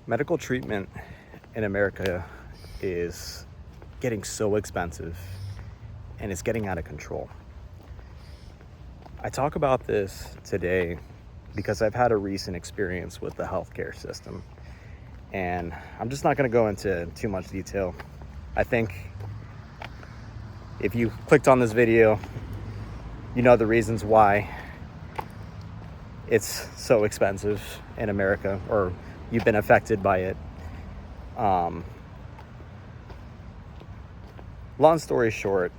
Medical treatment in America is getting so expensive and it's getting out of control. I talk about this today because I've had a recent experience with the healthcare system, and I'm just not going to go into too much detail. I think if you clicked on this video, you know the reasons why it's so expensive in America, or you've been affected by it. Long story short,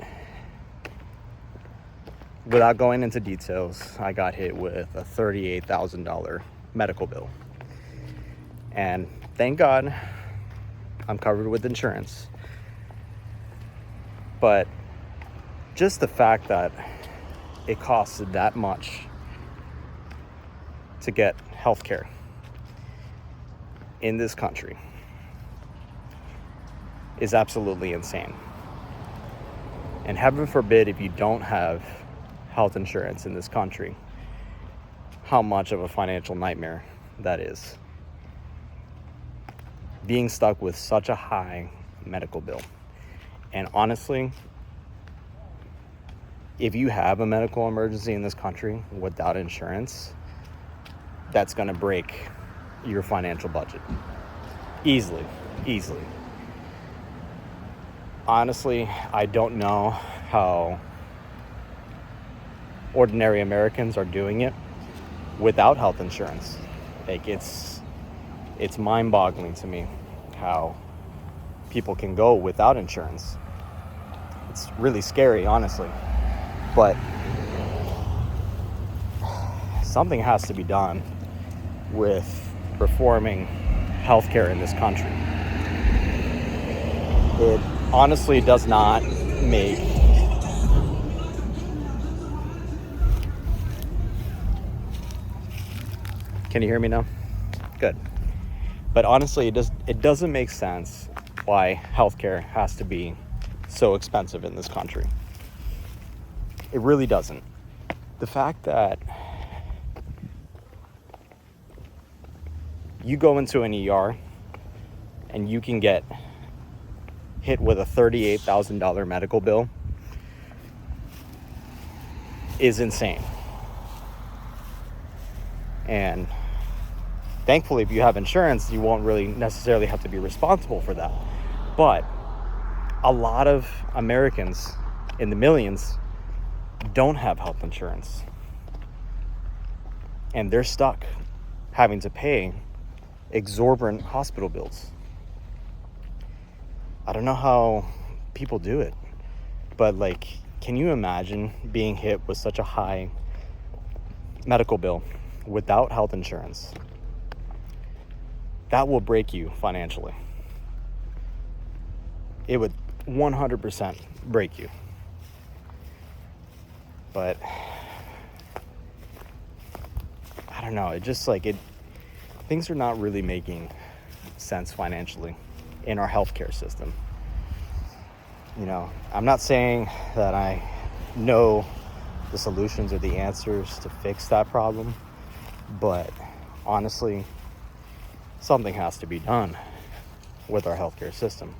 without going into details, I got hit with a $38,000 medical bill. And thank God I'm covered with insurance. But just the fact that it costs that much to get healthcare in this country is absolutely insane. And heaven forbid if you don't have health insurance in this country, how much of a financial nightmare that is. Being stuck with such a high medical bill. And honestly, if you have a medical emergency in this country without insurance, that's going to break your financial budget. Easily. Honestly, I don't know how ordinary Americans are doing it without health insurance. Like, it's mind-boggling to me how people can go without insurance. It's really scary, honestly. But something has to be done with reforming healthcare in this country. It honestly does not make Can you hear me now? Good. But honestly, it doesn't make sense why healthcare has to be so expensive in this country. It really doesn't. The fact that you go into an ER and you can get hit with a $38,000 medical bill is insane. And thankfully, if you have insurance, you won't really necessarily have to be responsible for that. But a lot of Americans in the millions don't have health insurance. And they're stuck having to pay exorbitant hospital bills. I don't know how people do it, but can you imagine being hit with such a high medical bill without health insurance? That will break you financially. It would 100% break you. But I don't know, things are not really making sense financially in our healthcare system. I'm not saying that I know the solutions or the answers to fix that problem, but honestly, something has to be done with our healthcare system.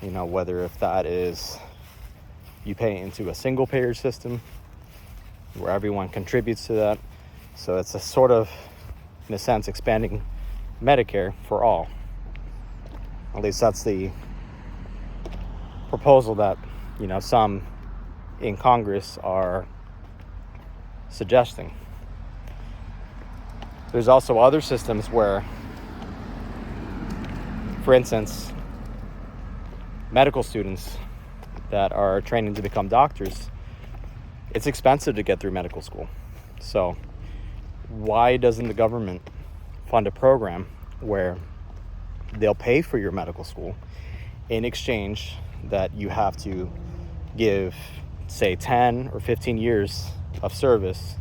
Whether if that is you pay into a single payer system where everyone contributes to that. So it's a sort of, in a sense, expanding Medicare for all. At least that's the proposal that, some in Congress are suggesting. There's also other systems where, for instance, medical students that are training to become doctors, it's expensive to get through medical school. So why doesn't the government fund a program where they'll pay for your medical school in exchange that you have to give, say, 10 or 15 years of service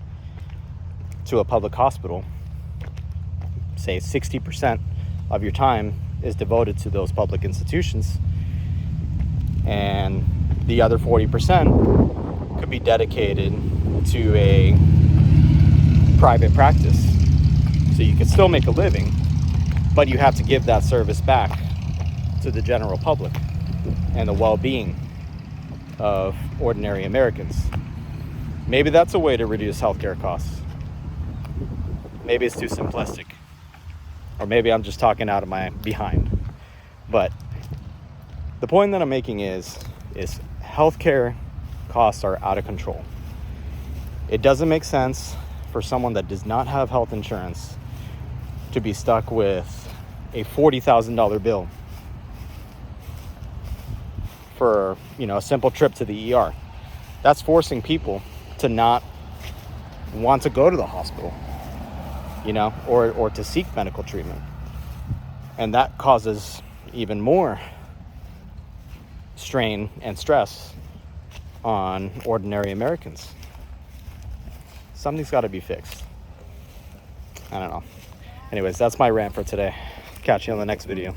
to a public hospital? Say 60% of your time is devoted to those public institutions, and the other 40% could be dedicated to a private practice So you can still make a living, but you have to give that service back to the general public and the well-being of ordinary Americans. Maybe that's a way to reduce healthcare costs. Maybe it's too simplistic. Or maybe I'm just talking out of my behind. But the point that I'm making is healthcare costs are out of control. It doesn't make sense for someone that does not have health insurance to be stuck with a $40,000 bill for, a simple trip to the ER. That's forcing people to not want to go to the hospital, or to seek medical treatment. And that causes even more strain and stress on ordinary Americans. Something's got to be fixed. I don't know. Anyways, that's my rant for today. Catch you on the next video.